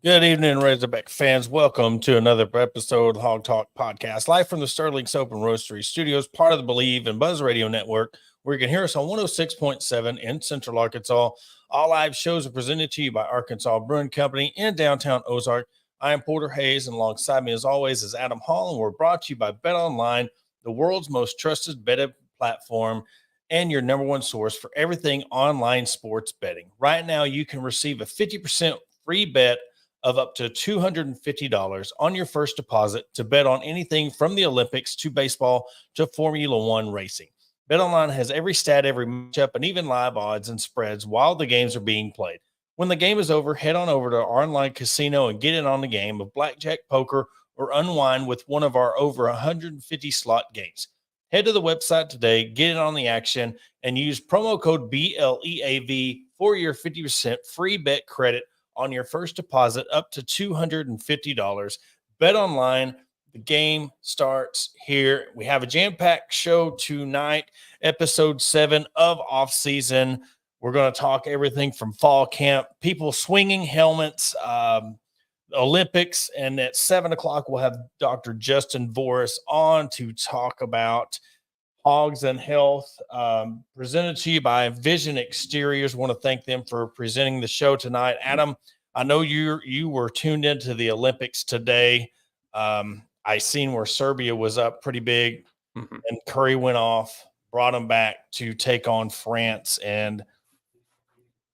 Good evening, Razorback fans. Welcome to another episode of the Hog Talk Podcast, live from the Sterling Soap and Roastery Studios, part of the Believe and Buzz Radio Network, where you can hear us on 106.7 in Central Arkansas. All live shows are presented to you by Arkansas Brewing Company in downtown Ozark. I am Porter Hayes, and alongside me, as always, is Adam Hall, and we're brought to you by Bet Online, the world's most trusted betting platform and your number one source for everything online sports betting. Right now, you can receive a 50% free bet of up to $250 on your first deposit to bet on anything from the Olympics to baseball to Formula One racing. BetOnline has every stat, every matchup, and even live odds and spreads while the games are being played. When the game is over, head on over to our online casino and get in on the game of blackjack, poker, or unwind with one of our over 150 slot games. Head to the website today, get in on the action, and use promo code BLEAV for your 50% free bet credit on your first deposit up to $250. Bet online. The game starts here. We have a jam-packed show tonight, episode 7 of Offseason. We're going to talk everything from fall camp, people swinging helmets, Olympics, and at 7 o'clock, we'll have Dr. Justin Voris on to talk about Hogs and Health, presented to you by Vision Exteriors. Want to thank them for presenting the show tonight. Adam, I know you were tuned into the Olympics today. I seen where Serbia was up pretty big, and Curry went off, brought them back to take on France. And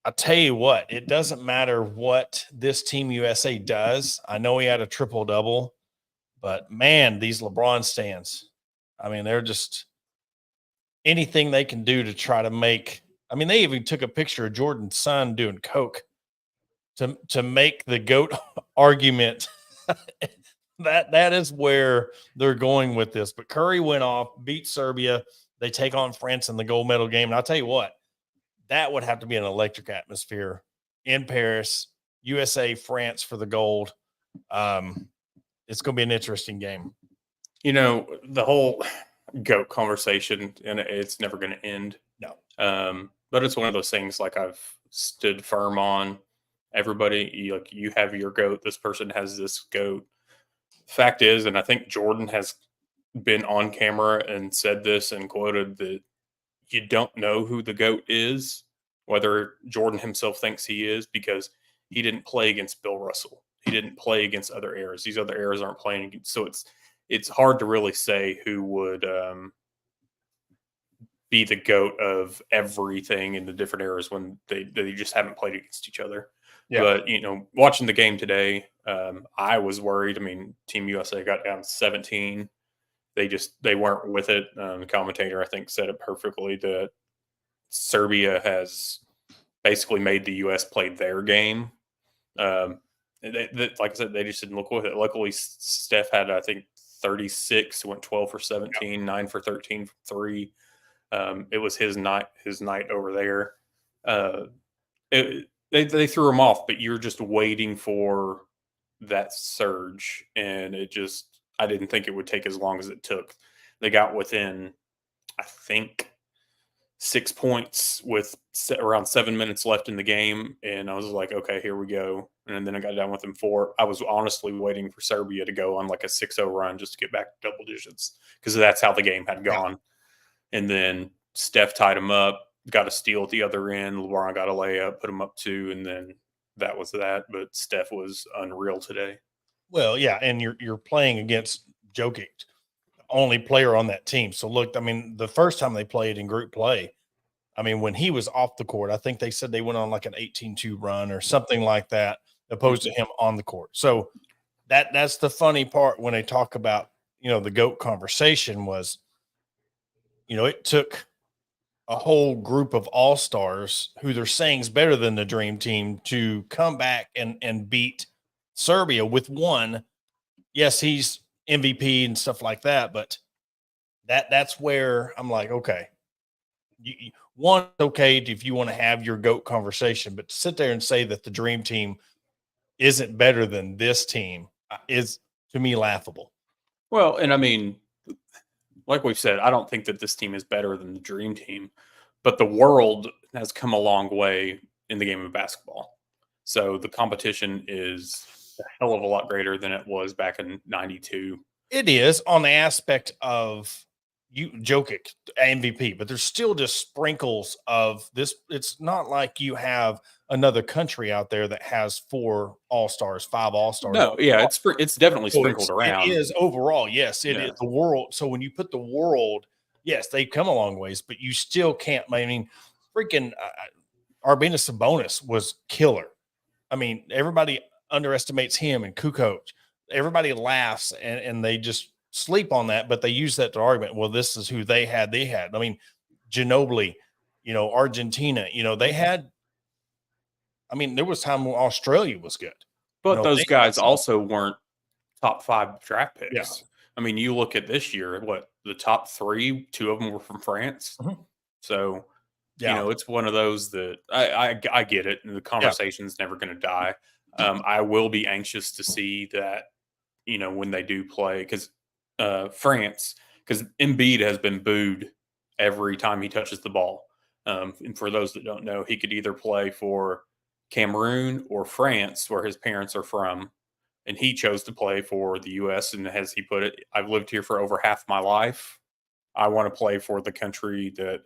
I tell you what, it doesn't matter what this Team USA does. I know he had a triple-double, but man, these LeBron stands, I mean, they're just anything they can do to try to make. I mean, they even took a picture of Jordan's son doing coke to make the GOAT argument. that is where they're going with this. But Curry went off, beat Serbia. They take on France in the gold medal game. And I'll tell you what, that would have to be an electric atmosphere in Paris, USA, France for the gold. It's going to be an interesting game. You know, the whole GOAT conversation, and it's never going to end. No. But it's one of those things like I've stood firm on. Everybody, you have your GOAT. This person has this GOAT. Fact is, and I think Jordan has been on camera and said this and quoted that you don't know who the GOAT is, whether Jordan himself thinks he is, because he didn't play against Bill Russell. He didn't play against other eras. These other eras aren't playing against. So it's hard to really say who would be the GOAT of everything in the different eras when they just haven't played against each other. Yeah. But, watching the game today, I was worried. I mean, Team USA got down 17. They weren't with it. The commentator, I think, said it perfectly that Serbia has basically made the U.S. play their game. Like I said, they just didn't look with it. Luckily, Steph had, I think, 36, went 12 for 17, 9 for 13 from 3. It was his night over there. They threw him off, but you're just waiting for that surge, and I didn't think it would take as long as it took. They got within, I think, 6 points with around 7 minutes left in the game, and I was like, okay, here we go. And then I got down with them 4. I was honestly waiting for Serbia to go on like a 6-0 run just to get back to double digits, because that's how the game had gone. Yeah. And then Steph tied him up, got a steal at the other end. LeBron got a layup, put him up 2, and then that was that. But Steph was unreal today. Well, yeah, and you're playing against Jokic, only player on that team. So look, I mean, the first time they played in group play, I mean, when he was off the court, I think they said they went on like an 18-2 run or something like that, opposed to him on the court. So that's the funny part when they talk about, the GOAT conversation was, it took a whole group of all-stars who they're saying is better than the dream team to come back and beat Serbia with one. Yes, he's MVP and stuff like that, but that's where I'm like, okay, one, okay, if you want to have your GOAT conversation, but to sit there and say that the dream team isn't better than this team is, to me, laughable. Well, and I mean, like we've said, I don't think that this team is better than the dream team, but the world has come a long way in the game of basketball. So the competition is a hell of a lot greater than it was back in '92. It is on the aspect of you Jokic MVP, but there's still just sprinkles of this. It's not like you have another country out there that has 4 all-stars, 5 all-stars. No, yeah, it's definitely So sprinkled it around. is overall, yes, it is Yeah. the world. So when you put the world, yes, they've come a long ways, but you still can't. I mean, freaking Arvidas Sabonis was killer. I mean, everybody underestimates him and Kukoc. Everybody laughs and they just sleep on that, but they use that to argument. Well, this is who they had. They had. I mean, Ginobili, Argentina. They had. I mean, there was time when Australia was good. But those They had guys some. also weren't top 5 draft Yeah. picks. I mean, you look at this year, what the top 3, 2 of them were from France. Mhm. So, Yeah. it's one of those that I get it, and the conversation's never going to die. I will be anxious to see that, when they do play, because France, because Embiid has been booed every time he touches the ball. And for those that don't know, he could either play for Cameroon or France, where his parents are from, and he chose to play for the U.S. And as he put it, I've lived here for over half my life. I want to play for the country that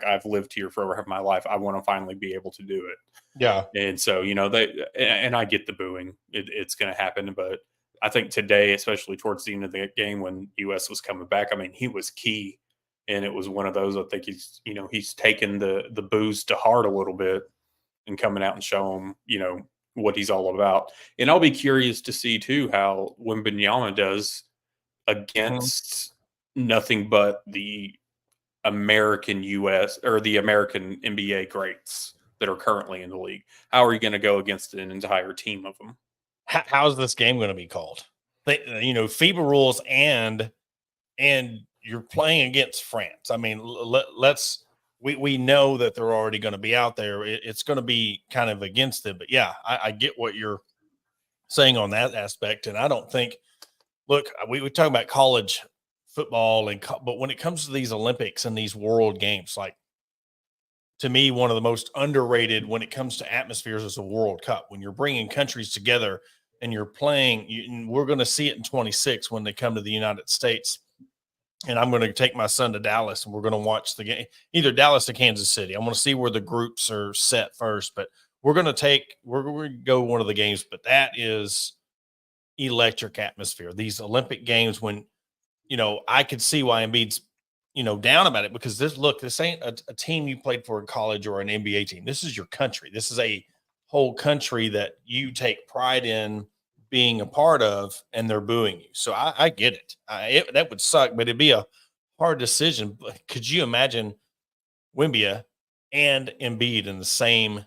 I've lived here for over half my life. I want to finally be able to do it. Yeah. And so and I get the booing. It's going to happen, but I think today, especially towards the end of the game when U.S. was coming back, I mean, he was key, and it was one of those. I think he's taken the boos to heart a little bit and coming out and show him what he's all about. And I'll be curious to see too how Wembanyama does Mhm. against nothing but the American US or the American NBA greats that are currently in the league. How are you going to go against an entire team of them? How's this game going to be called? FIBA rules and you're playing against France. I mean, let's we know that they're already going to be out there. It's going to be kind of against them, but yeah, I get what you're saying on that aspect, and I don't think. Look, we talk about college football but when it comes to these Olympics and these world games, like to me, one of the most underrated when it comes to atmospheres is a World Cup. When you're bringing countries together and you're playing, and we're going to see it in 26 when they come to the United States. And I'm going to take my son to Dallas and we're going to watch the game, either Dallas or Kansas City. I'm going to see where the groups are set first, but we're going to go one of the games, but that is electric atmosphere. These Olympic games when, I could see why Embiid's, down about it because this ain't a team you played for in college or an NBA team. This is your country. This is a whole country that you take pride in being a part of, and they're booing you. So I get it. That would suck, but it'd be a hard decision. But could you imagine Wimbia and Embiid in the same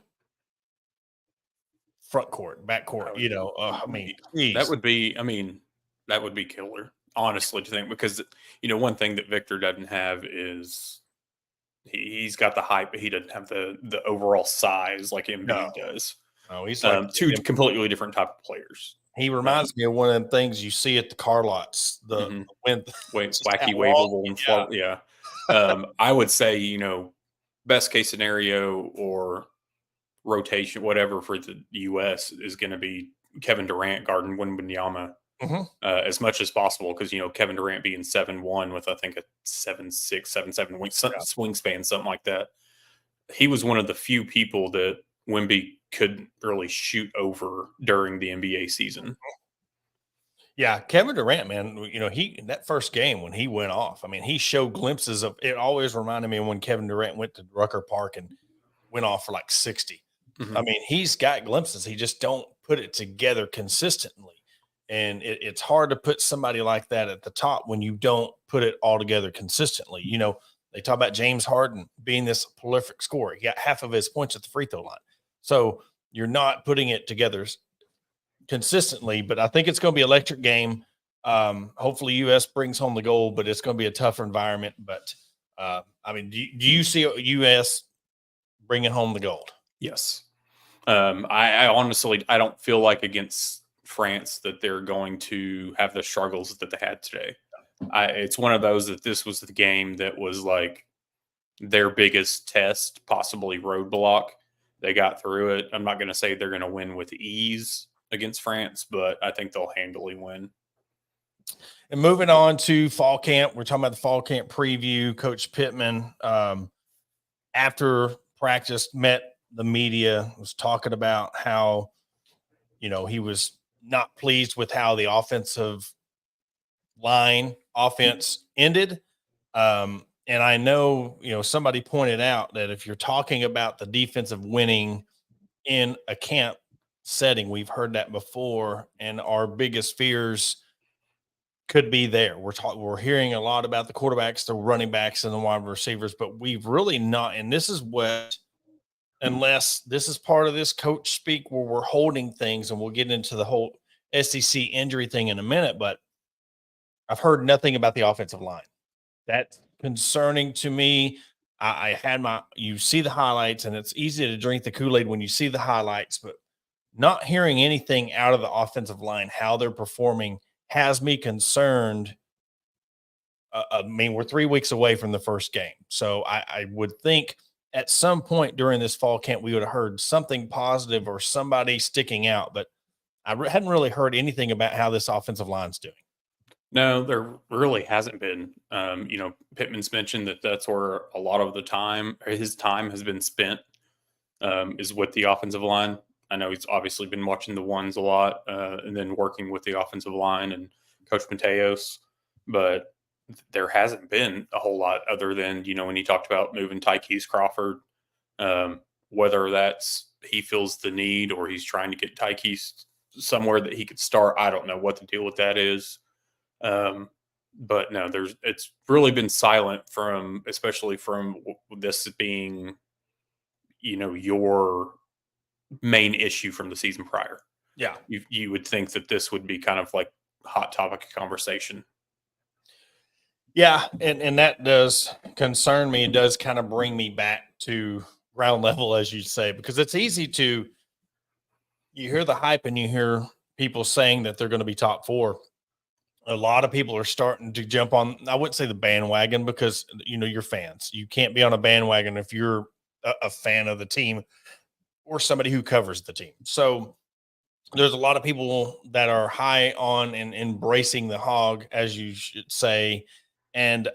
front court, back court? I mean, That geez. would be, I mean, that would be killer, honestly, to think because one thing that Victor doesn't have is he's got the height, but he doesn't have the overall size like No, Embiid does. no, he's like Two completely different type of players. he Um, reminds me of one of them things you see at the car lots. The mhm. when just how Wacky, long, waveable, and yeah, float. Yeah. I would say, best case scenario or rotation, whatever for the US is going to be Kevin Durant guarding Wembanyama mhm, as much as possible because Kevin Durant being 7'1" with I think a 7'6", 7'7" yeah, wingspan, something like that. He was one of the few people that Wemby couldn't really shoot over during the NBA season. yeah. Kevin Durant, man, he in that first game when he went off. I mean, he showed glimpses of it. Always reminded me of when Kevin Durant went to Rucker Park and went off for like 60. I Mhm. mean, he's got glimpses. He just don't put it together consistently. And it's hard to put somebody like that at the top when you don't put it all together consistently. They talk about James Harden being this prolific scorer. He got half of his points at the free throw line. So you're not putting it together consistently, but I think it's going to be an electric game. Hopefully US brings home the gold, but it's going to be a tougher environment. But I mean, do you see US bringing home the gold? Yes. I honestly I don't feel like against France that they're going to have the struggles that they had today. It's one of those that this was the game that was like their biggest test, possibly roadblock. They got through it. I'm not going to say they're going to win with ease, against France, but I think they'll handily win. And moving on to fall camp, we're talking about the fall camp preview. Coach Pittman, after practice, met the media, was talking about how, he was not pleased with how the offensive line offense ended. And I know, somebody pointed out that if you're talking about the defensive winning in a camp setting, we've heard that before, and our biggest fears could be there. We're hearing a lot about the quarterbacks, the running backs, and the wide receivers, but we've really not. And this is what, unless this is part of this coach speak where we're holding things, and we'll get into the whole SEC injury thing in a minute, but I've heard nothing about the offensive line. That's concerning to me. You see the highlights, and it's easy to drink the Kool-Aid when you see the highlights, but not hearing anything out of the offensive line, how they're performing, has me concerned. I mean, we're 3 weeks away from the first game. So I would think at some point during this fall camp, we would have heard something positive or somebody sticking out, but I hadn't really heard anything about how this offensive line's doing. No, there really hasn't been. Pittman's mentioned that that's where a lot of the time, or his time has been spent, is with the offensive line. I know he's obviously been watching the ones a lot, and then working with the offensive line and Coach Mateos, but there hasn't been a whole lot other than, when he talked about moving Tykees Crawford, whether that's he feels the need or he's trying to get Tykees somewhere that he could start. I don't know what the deal with that is. But no, it's really been silent especially from this being, your main issue from the season prior. Yeah. You would think that this would be kind of like hot topic of conversation. Yeah. And that does concern me. It does kind of bring me back to ground level, as you say, because it's easy you hear the hype and you hear people saying that they're going to be top four. A lot of people are starting to jump on, I wouldn't say the bandwagon, because you're fans. You can't be on a bandwagon if you're a fan of the team or somebody who covers the team. So there's a lot of people that are high on and embracing the hog, as you should say, and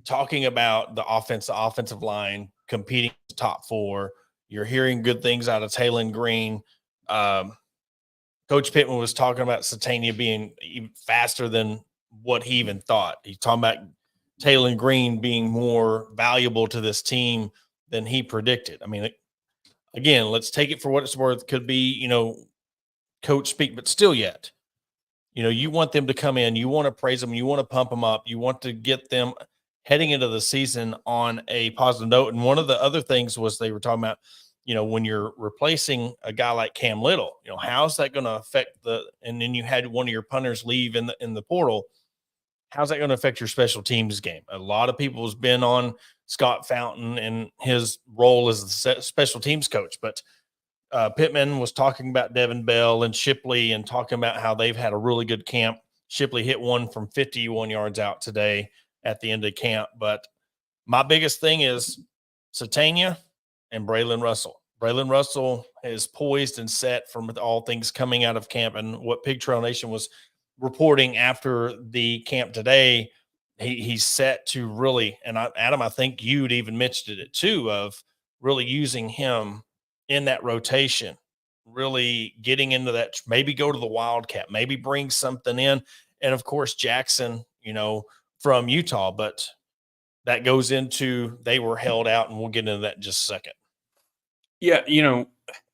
talking about the offensive line competing top four. You're hearing good things out of Taylon Green. Coach Pittman was talking about Satania being even faster than what he even thought. He's talking about Taylon Green being more valuable to this team than he predicted. I mean, again, let's take it for what it's worth. Could be, coach speak, but still yet, you want them to come in, you want to praise them, you want to pump them up, you want to get them heading into the season on a positive note. And one of the other things was they were talking about, when you're replacing a guy like Cam Little, how's that going to affect and then you had one of your punters leave in the portal. How's that going to affect your special teams game? A lot of people has been on Scott Fountain and his role as the special teams coach, but Pittman was talking about Devin Bell and Shipley and talking about how they've had a really good camp. Shipley hit one from 51 yards out today at the end of camp. But my biggest thing is Satania and Braylon Russell. Braylon Russell is poised and set from all things coming out of camp, and what Pig Trail Nation was reporting after the camp today. He's set to really, and Adam, I think you'd even mentioned it too, of really using him in that rotation, really getting into that, maybe go to the Wildcat, maybe bring something in. And of course, Jackson, from Utah, but that goes into, they were held out, and we'll get into that in just a second. Yeah.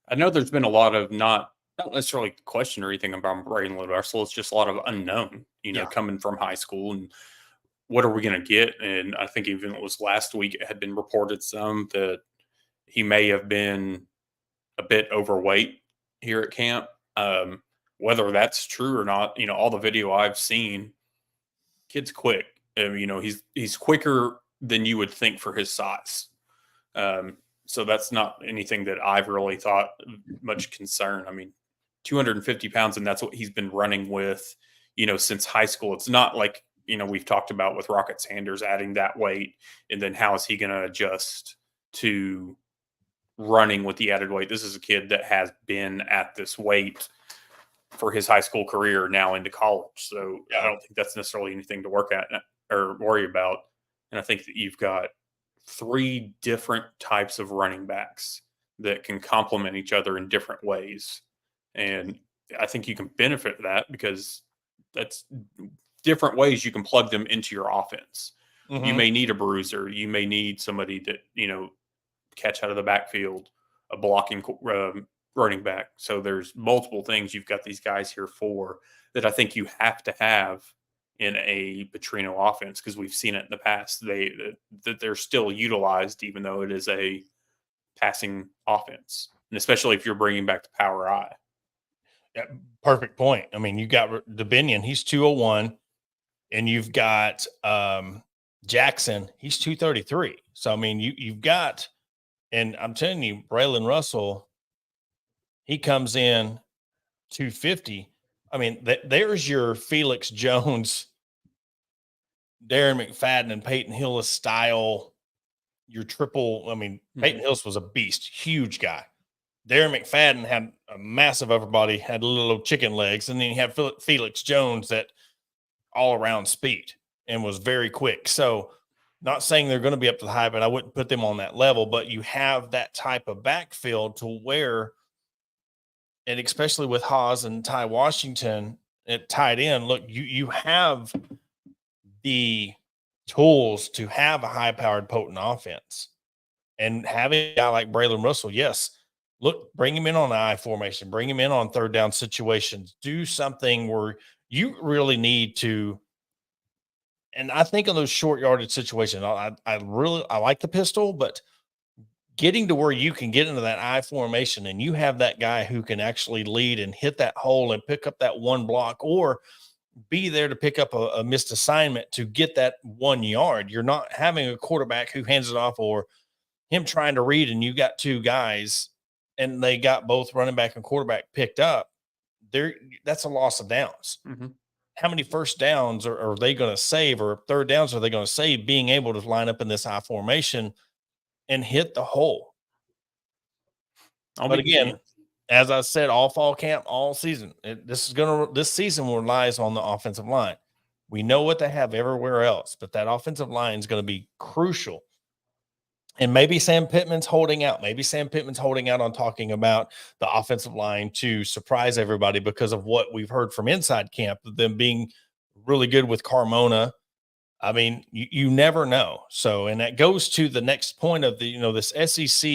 I know there's been a lot of not necessarily question or anything about Braylon Russell. It's just a lot of unknown, coming from high school, and what are we going to get? And I think even it was last week, it had been reported some that he may have been a bit overweight here at camp. Whether that's true or not, all the video I've seen, kid's quick. He's quicker than you would think for his size. So that's not anything that I've really thought much concern. I mean, 250 pounds, and that's what he's been running with, since high school. It's not like, we've talked about with Rocket Sanders adding that weight, and then how is he going to adjust to running with the added weight? This is a kid that has been at this weight for his high school career now into college. So Yeah. I don't think that's necessarily anything to work at or worry about. And I think that you've got 3 different types of running backs that can complement each other in different ways. And I think you can benefit that because that's different ways you can plug them into your offense. You Mm-hmm. may need a bruiser. You may need somebody that, catch out of the backfield, a blocking running back. So there's multiple things you've got these guys here for that I think you have to have in a Petrino offense because we've seen it in the past. That they're still utilized even though it is a passing offense, and especially if you're bringing back the power I. Yeah, perfect point. I mean, you got Dubinion, he's 201, and you've got Jackson, he's 233. So I mean, you've got, and I'm telling you, Braylon Russell, he comes in 250. I mean, there's your Felix Jones, Darren McFadden, and Peyton Hillis style. Your triple. I mean, Peyton Hillis was a beast, huge guy. Darren McFadden had a massive upper body, had little chicken legs, and then you have Felix Jones that all around speed and was very quick. So, not saying they're going to be up to the high, but I wouldn't put them on that level. But you have that type of backfield to where, and especially with Haas and Ty Washington at tight end, look, you have the tools to have a high-powered, potent offense. And having a guy like Braylon Russell, yes, look, bring him in on the I formation, bring him in on third down situations, do something where you really need to. And I think on those short yardage situations, I like the pistol, but getting to where you can get into that I formation and you have that guy who can actually lead and hit that hole and pick up that one block or be there to pick up a missed assignment to get that 1 yard. You're not having a quarterback who hands it off or him trying to read and you got 2 guys and they got both running back and quarterback picked up. That's a loss of downs. Mm-hmm. How many first downs are they going to save or third downs are they going to save being able to line up in this I formation and hit the hole? But again, as I said, all fall camp, all season, this season relies on the offensive line. We know what they have everywhere else, but that offensive line is going to be crucial. And maybe Sam Pittman's holding out. Maybe Sam Pittman's holding out on talking about the offensive line to surprise everybody because of what we've heard from inside camp, them being really good with Carmona. I mean, you never know. So, and that goes to the next point of this SEC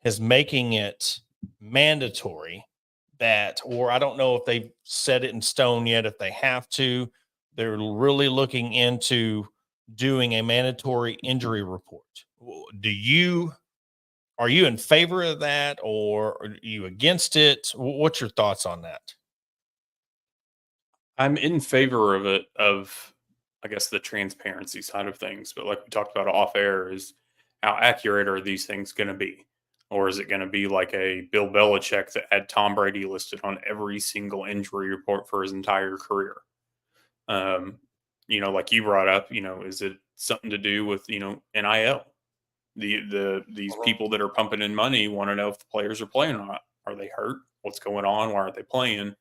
is making it mandatory that, or I don't know if they've set it in stone yet, if they have to, they're really looking into doing a mandatory injury report. Are you in favor of that or are you against it? What's your thoughts on that? I'm in favor of it, I guess, the transparency side of things. But like we talked about off air, is how accurate are these things going to be? Or is it going to be like a Bill Belichick that had Tom Brady listed on every single injury report for his entire career? Like you brought up, is it something to do with, NIL? These people that are pumping in money want to know if the players are playing or not. Are they hurt? What's going on? Why aren't they playing?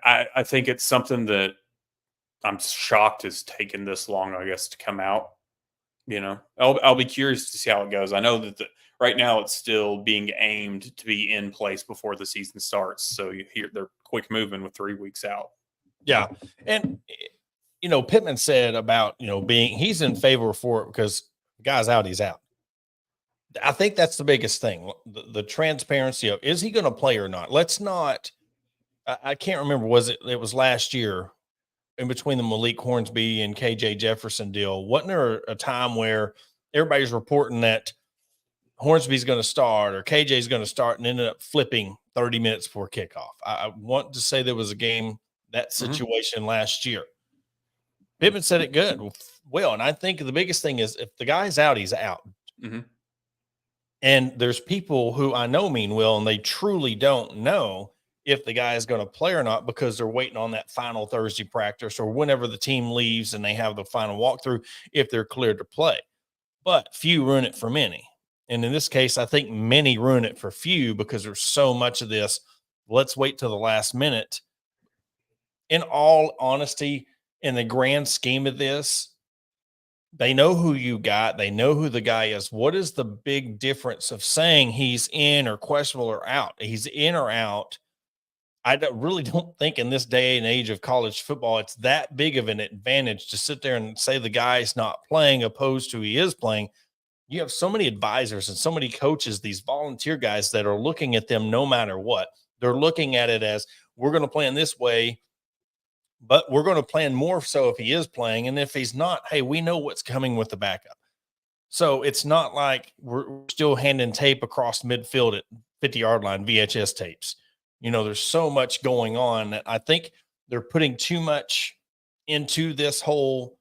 I think it's something that I'm shocked has taken this long, I guess, to come out. I'll be curious to see how it goes. I know that right now it's still being aimed to be in place before the season starts. So you hear they're quick moving with 3 weeks out. Yeah. And, Pittman said about, he's in favor for it because the guy's out, he's out. I think that's the biggest thing. The transparency of, is he going to play or not? Let's not, I can't remember. It was last year in between the Malik Hornsby and KJ Jefferson deal. Wasn't there a time where everybody's reporting that Hornsby's going to start or KJ's going to start and ended up flipping 30 minutes before kickoff? I want to say there was a game, that situation last year. Pittman said it good. Well, and I think the biggest thing is if the guy's out, he's out. Mm-hmm. And there's people who I know mean well, and they truly don't know if the guy is going to play or not because they're waiting on that final Thursday practice or whenever the team leaves and they have the final walkthrough, if they're cleared to play. But few ruin it for many. And in this case, I think many ruin it for few because there's so much of this. let's wait till the last minute. In all honesty, in the grand scheme of this, they know who you got. They know who the guy is. What is the big difference of saying he's in or questionable or out? He's in or out. Really don't think in this day and age of college football, it's that big of an advantage to sit there and say the guy's not playing opposed to he is playing. You have so many advisors and so many coaches, these volunteer guys that are looking at them no matter what. They're looking at it as we're going to play in this way, but we're going to plan more so if he is playing. And if he's not, hey, we know what's coming with the backup. So it's not like we're still handing tape across midfield at 50-yard line, VHS tapes. There's so much going on that I think they're putting too much into this whole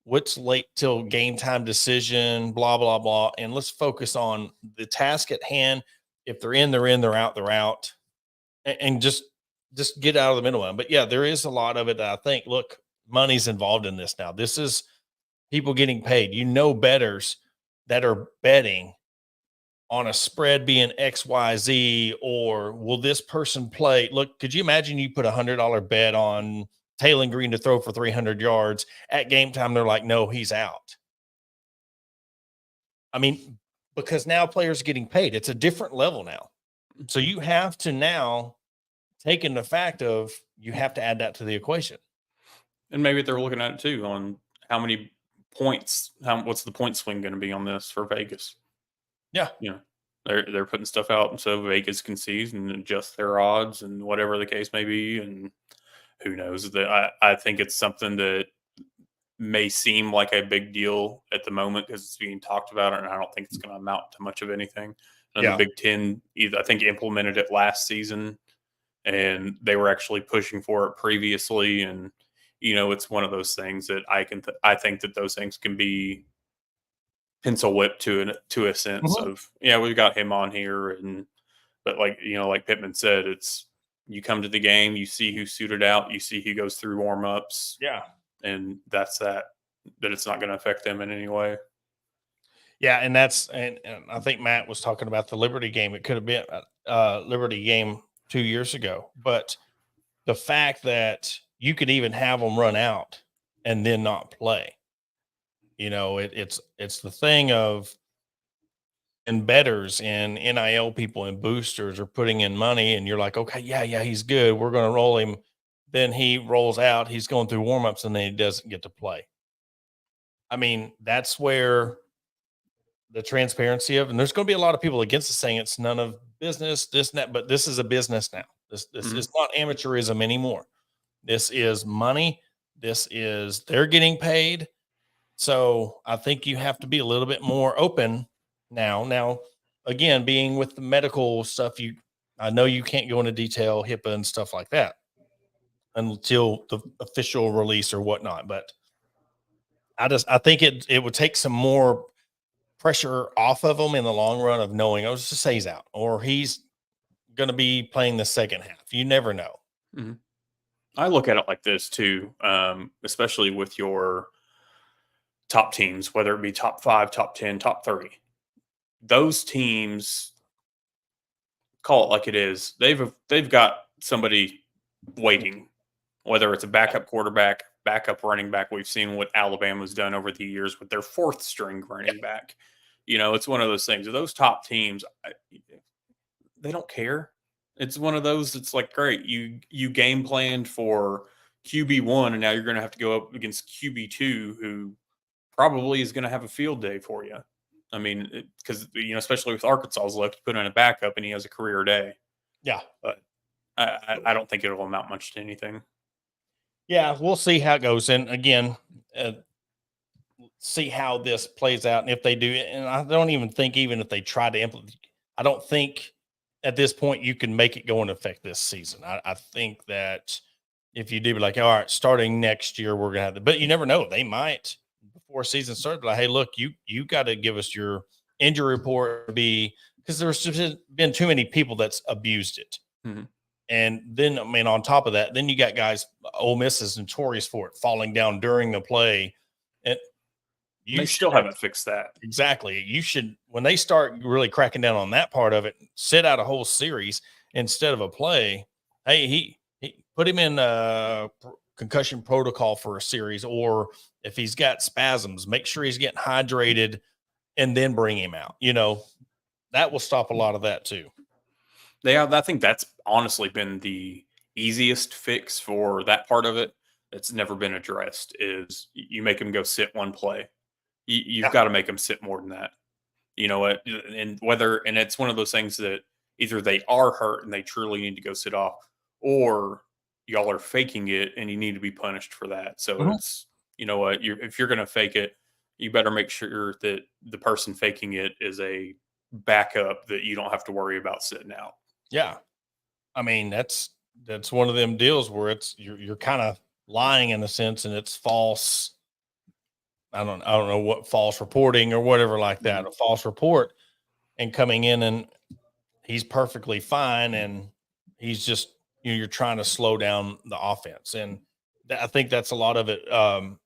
what's late till game time decision, blah, blah, blah. And let's focus on the task at hand. If they're in, they're in, they're out, they're out. And just get out of the middle one. But yeah, there is a lot of it that I think, look, money's involved in this now. This is people getting paid. Bettors that are betting on a spread being XYZ, or will this person play? Look, could you imagine you put $100 bet on Taylor Green to throw for 300 yards at game time? They're like, no, he's out. I mean, because now players are getting paid. It's a different level now. So you have to now take in the fact of you have to add that to the equation. And maybe they're looking at it too on how many points, what's the point swing going to be on this for Vegas? Yeah. They're putting stuff out so Vegas can see and adjust their odds and whatever the case may be. And who knows, that I think it's something that may seem like a big deal at the moment because it's being talked about, and I don't think it's going to amount to much of anything. And the Big Ten, I think, implemented it last season, and they were actually pushing for it previously. And it's one of those things that I think that those things can be pencil whipped to a sense of, we've got him on here, but like Pittman said, it's you come to the game, you see who suited out, you see who goes through warm ups, and that's that it's not going to affect them in any way. Yeah, and and I think Matt was talking about the Liberty game. It could have been a Liberty game 2 years ago, but the fact that you could even have them run out and then not play, it's the thing of embedders and NIL people and boosters are putting in money, and you're like, okay, yeah, he's good. We're going to roll him. Then he rolls out. He's going through warmups, and then he doesn't get to play. I mean, that's where the transparency of, and there's going to be a lot of people against us saying it's none of business, this and that, but this is a business now. This is not amateurism anymore. This is money. This is they're getting paid. So I think you have to be a little bit more open now. Now, again, being with the medical stuff, I know you can't go into detail, HIPAA and stuff like that until the official release or whatnot. But I think it would take some more pressure off of them in the long run of knowing, let's just say he's out or he's going to be playing the second half. You never know. Mm-hmm. I look at it like this too, especially with your top teams, whether it be top 5, top 10, top 30. Those teams, call it like it is, they've got somebody waiting, whether it's a backup quarterback, backup running back. We've seen what Alabama's done over the years with their 4th string running back. It's one of those things. Those top teams, they don't care. It's one of those. It's like, great, you game planned for QB1, and now you're going to have to go up against QB2, who probably is going to have a field day for you. I mean, because especially with Arkansas's luck, you put in a backup and he has a career day. Yeah, but I don't think it'll amount much to anything. Yeah, we'll see how it goes. And again, see how this plays out. And if they do, and I don't even think, even if they try to implement, I don't think at this point you can make it go into effect this season. I think that if you do, be like, all right, starting next year, we're going to have but you never know. They might, before season starts, like, hey, look, you got to give us your injury report, because there's been too many people that's abused it. Mm-hmm. And then, I mean, on top of that, then you got guys, Ole Miss is notorious for it, falling down during the play. And they still haven't fixed that. Exactly. You should, when they start really cracking down on that part of it, sit out a whole series instead of a play, hey, he put him in concussion protocol for a series, or if he's got spasms, make sure he's getting hydrated and then bring him out. That will stop a lot of that too. I think that's honestly been the easiest fix for that part of it. That's never been addressed is you make him go sit one play. You've got to make them sit more than that. You know what? And it's one of those things that either they are hurt and they truly need to go sit off, or y'all are faking it and you need to be punished for that. So it's, you know what? If you're going to fake it, you better make sure that the person faking it is a backup that you don't have to worry about sitting out. Yeah. I mean, that's one of them deals where it's you're kind of lying in a sense, and it's false. I don't know what false reporting or whatever like that, a false report, and coming in and he's perfectly fine. And he's just, you're trying to slow down the offense. And I think that's a lot of it.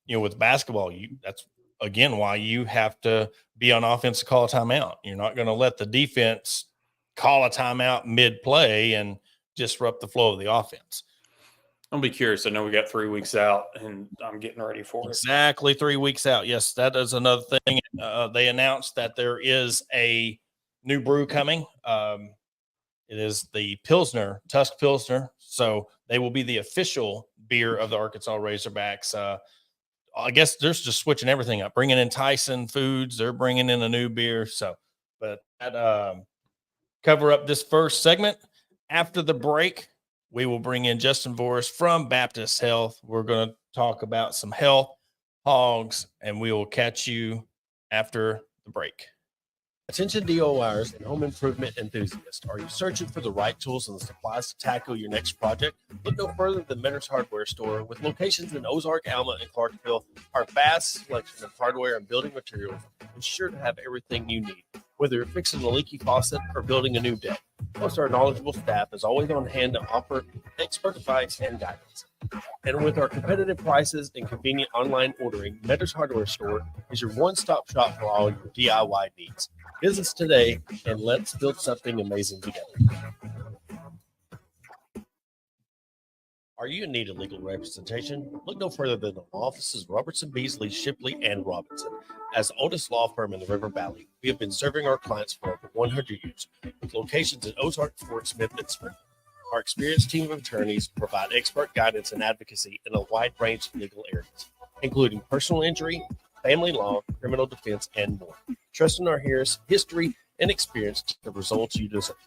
With basketball, that's again why you have to be on offense to call a timeout. You're not going to let the defense call a timeout mid play and disrupt the flow of the offense. I'll be curious. I know we got 3 weeks out, and I'm getting ready for it. Exactly 3 weeks out. Yes, that is another thing. They announced that there is a new brew coming. It is the Pilsner, Tusk Pilsner. So they will be the official beer of the Arkansas Razorbacks. I guess they're just switching everything up, bringing in Tyson Foods. They're bringing in a new beer. So, but that cover up this first segment. After the break, we will bring in Justin Voris from Baptist Health. We're going to talk about some Health Hawgs, and we will catch you after the break. Attention DIYers and home improvement enthusiasts. Are you searching for the right tools and the supplies to tackle your next project? Look no further than Mentor's Hardware Store. With locations in Ozark, Alma, and Clarksville, our vast selection of hardware and building materials is sure to have everything you need. Whether you're fixing a leaky faucet or building a new deck, plus our knowledgeable staff is always on hand to offer expert advice and guidance. And with our competitive prices and convenient online ordering, Mentor's Hardware Store is your one-stop shop for all your DIY needs. Visit us today and let's build something amazing together. Are you in need of legal representation? Look no further than the offices of Robertson, Beasley, Shipley, and Robinson. As the oldest law firm in the River Valley, we have been serving our clients for over 100 years, with locations in Ozark, Fort Smith, and Spring. Our experienced team of attorneys provide expert guidance and advocacy in a wide range of legal areas, including personal injury, family law, criminal defense, and more. Trust in our history and experience to the results you deserve.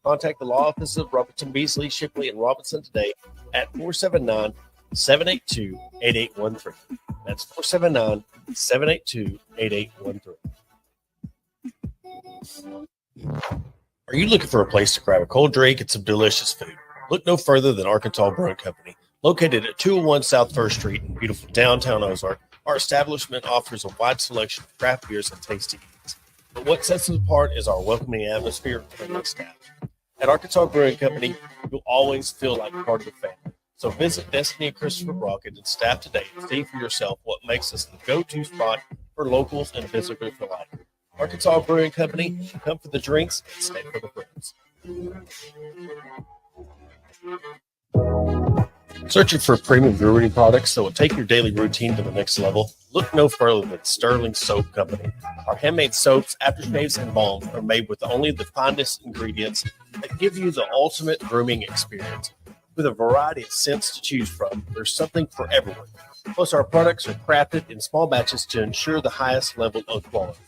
Contact the law offices of Robertson, Beasley, Shipley, and Robinson today at 479-782-8813. That's 479-782-8813. Are you looking for a place to grab a cold drink and some delicious food? Look no further than Arkansas Brewing Company. Located at 201 South 1st Street in beautiful downtown Ozark, our establishment offers a wide selection of craft beers and tasty eats. But what sets us apart is our welcoming atmosphere and friendly staff. At Arkansas Brewing Company, you'll always feel like part of the family. So visit Destiny and Christopher Brockett and staff today and see for yourself what makes us the go-to spot for locals and visitors alike. Arkansas Brewing Company, come for the drinks and stay for the friends. Searching for premium brewery products that will take your daily routine to the next level? Look no further than Sterling Soap Company. Our handmade soaps, aftershaves, and balms are made with only the finest ingredients that give you the ultimate grooming experience. With a variety of scents to choose from, there's something for everyone. Plus, our products are crafted in small batches to ensure the highest level of quality.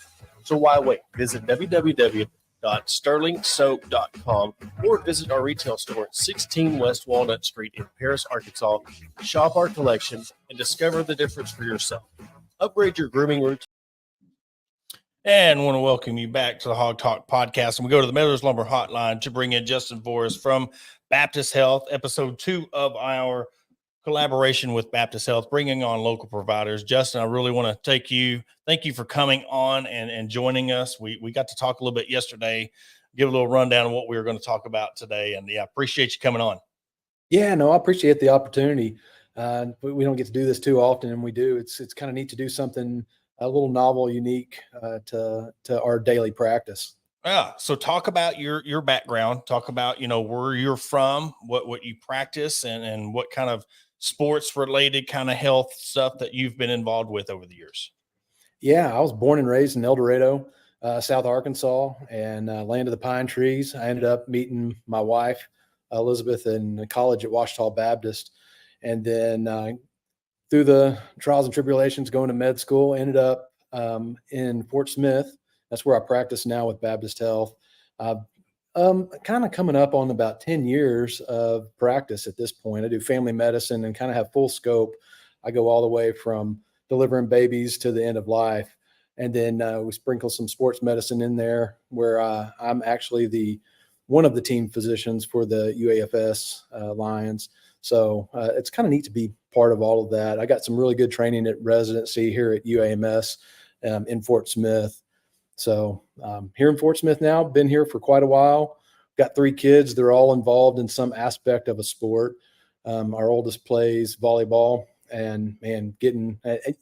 So why wait? Visit www.sterlingsoap.com or visit our retail store at 16 West Walnut Street in Paris, Arkansas. Shop our collection and discover the difference for yourself. Upgrade your grooming routine. And want to welcome you back to the Hog Talk podcast. And we go to the Meadows Lumber Hotline to bring in Justin Voris from Baptist Health, episode 2 of our collaboration with Baptist Health, bringing on local providers. Justin, I really want to thank you for coming on and joining us. We got to talk a little bit yesterday, give a little rundown of what we were going to talk about today. And yeah, appreciate you coming on. Yeah, no, I appreciate the opportunity. We don't get to do this too often, and we do. It's kind of neat to do something a little novel, unique to our daily practice. Yeah. So talk about your background. Talk about, where you're from, what you practice, and what kind of sports related kind of health stuff that you've been involved with over the years. Yeah, I was born and raised in El Dorado, South Arkansas, and land of the pine trees. I ended up meeting my wife, Elizabeth, in college at Washita Baptist, and then through the trials and tribulations going to med school, ended up in Fort Smith. That's where I practice now with Baptist Health. Kind of coming up on about 10 years of practice at this point. I do family medicine and kind of have full scope. I go all the way from delivering babies to the end of life. And then we sprinkle some sports medicine in there where I'm actually one of the team physicians for the UAFS Lions. So it's kind of neat to be part of all of that. I got some really good training at residency here at UAMS in Fort Smith. So here in Fort Smith now, been here for quite a while. Got 3 kids. They're all involved in some aspect of a sport. Our oldest plays volleyball, and man,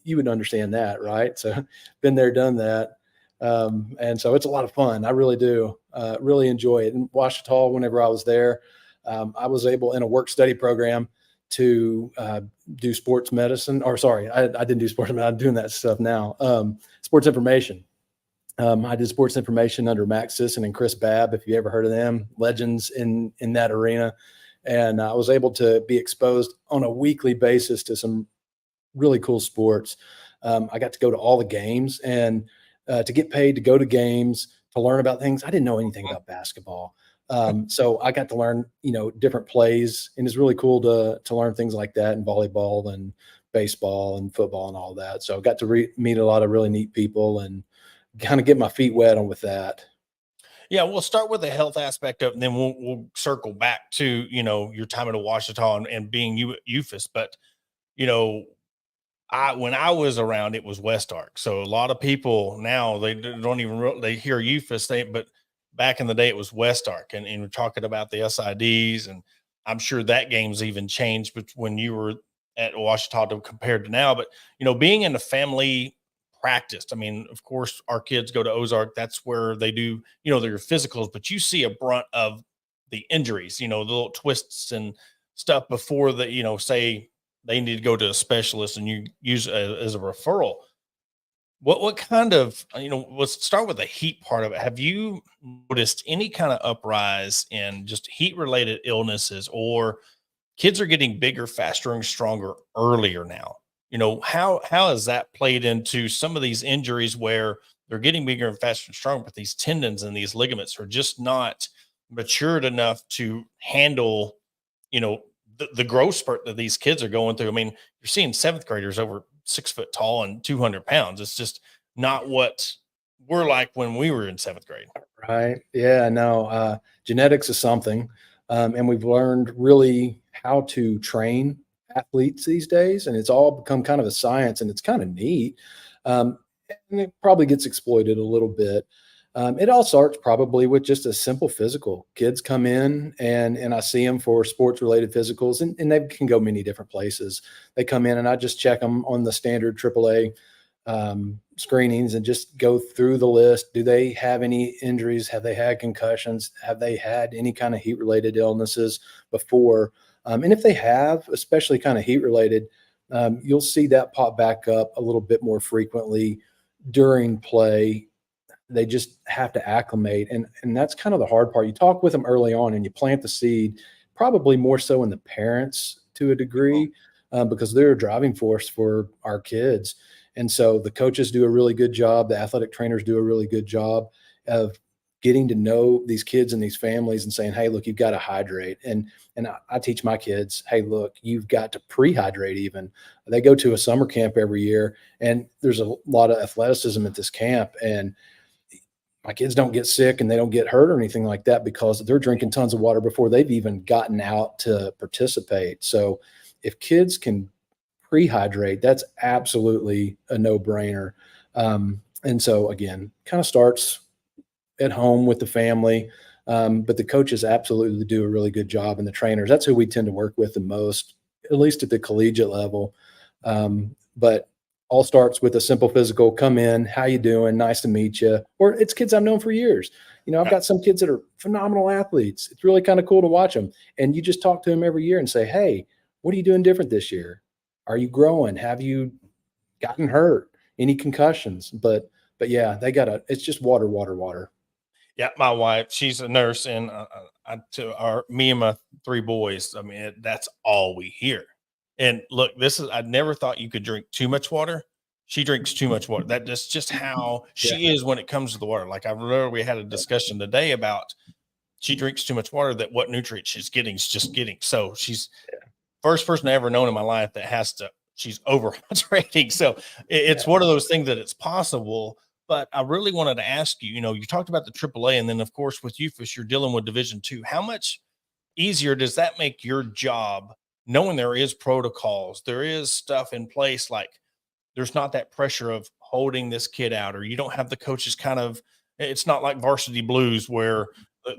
you would understand that, right? So been there, done that. And so it's a lot of fun. I really do really enjoy it. In Washita, whenever I was there, I was able in a work study program to do sports medicine, or sorry, I didn't do sports medicine. I'm doing that stuff now. Sports information. I did sports information under Max Sisson and Chris Babb, if you ever heard of them, legends in that arena. And I was able to be exposed on a weekly basis to some really cool sports. I got to go to all the games and to get paid to go to games, to learn about things. I didn't know anything about basketball. So I got to learn, different plays, and it's really cool to learn things like that in volleyball and baseball and football and all that. So I got to meet a lot of really neat people and kind of get my feet wet on with that. Yeah, we'll start with the health aspect of, and then we'll circle back to your time at Washita and being UFAS. But you know, when I was around, it was West Ark. So a lot of people now don't even they hear UFAS, but back in the day it was West Ark, and we're talking about the SIDs, and I'm sure that game's even changed. But when you were at Washita compared to now, but being in a family practiced. I mean, of course, our kids go to Ozark. That's where they do, their physicals, but you see a brunt of the injuries, the little twists and stuff before that, say they need to go to a specialist and you use as a referral. What kind of, let's start with the heat part of it. Have you noticed any kind of uprise in just heat related illnesses, or kids are getting bigger, faster, and stronger earlier now? How has that played into some of these injuries where they're getting bigger and faster and stronger, but these tendons and these ligaments are just not matured enough to handle, the growth spurt that these kids are going through. I mean, you're seeing 7th graders over 6 foot tall and 200 pounds. It's just not what we're like when we were in 7th grade. Right. Yeah, no, genetics is something. And we've learned really how to train athletes these days, and it's all become kind of a science, and it's kind of neat. And it probably gets exploited a little bit. It all starts probably with just a simple physical. Kids come in and I see them for sports related physicals, and they can go many different places. They come in and I just check them on the standard AAA screenings and just go through the list. Do they have any injuries? Have they had concussions? Have they had any kind of heat related illnesses before? And if they have, especially kind of heat related, you'll see that pop back up a little bit more frequently during play. They just have to acclimate. And that's kind of the hard part. You talk with them early on and you plant the seed, probably more so in the parents to a degree, because they're a driving force for our kids. And so the coaches do a really good job. The athletic trainers do a really good job of getting to know these kids and these families and saying, hey, look, you've got to hydrate. And I teach my kids, hey, look, you've got to pre-hydrate even. They go to a summer camp every year, and there's a lot of athleticism at this camp. And my kids don't get sick and they don't get hurt or anything like that because they're drinking tons of water before they've even gotten out to participate. So if kids can pre-hydrate, that's absolutely a no-brainer. And so again, kind of starts at home with the family. But the coaches absolutely do a really good job, and the trainers, that's who we tend to work with the most, at least at the collegiate level. But all starts with a simple physical. Come in, how you doing? Nice to meet you. Or it's kids I've known for years. I've got some kids that are phenomenal athletes. It's really kind of cool to watch them. And you just talk to them every year and say, hey, what are you doing different this year? Are you growing? Have you gotten hurt? Any concussions? But yeah, it's just water, water, water. Yeah, my wife, she's a nurse, and me and my 3 boys, I mean, that's all we hear. And look, I never thought you could drink too much water. She drinks too much water. That's just how Yeah. she is when it comes to the water. Like, I remember we had a discussion today about she drinks too much water, that what nutrients she's getting is just getting. So she's first person I ever known in my life that she's overhydrating. So it's one of those things that it's possible. But I really wanted to ask you, you talked about the AAA, and then of course with UFIS, you're dealing with Division II. How much easier does that make your job, knowing there is protocols, there is stuff in place, like there's not that pressure of holding this kid out, or you don't have the coaches it's not like Varsity Blues where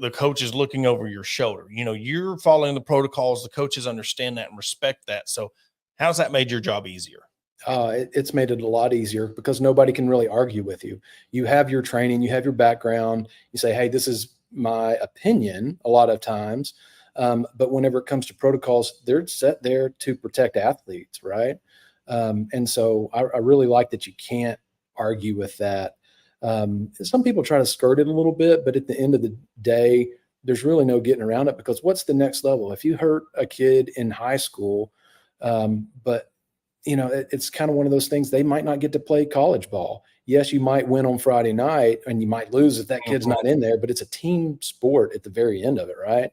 the coach is looking over your shoulder. You're following the protocols. The coaches understand that and respect that. So how's that made your job easier? It's made it a lot easier because nobody can really argue with you. You have your training, you have your background. You say, hey, this is my opinion a lot of times. But whenever it comes to protocols, they're set there to protect athletes, right? And so I really like that you can't argue with that. Some people try to skirt it a little bit, but at the end of the day, there's really no getting around it, because what's the next level? If you hurt a kid in high school, but it's kind of one of those things, they might not get to play college ball. Yes, you might win on Friday night and you might lose if that kid's not in there, but it's a team sport at the very end of it, right?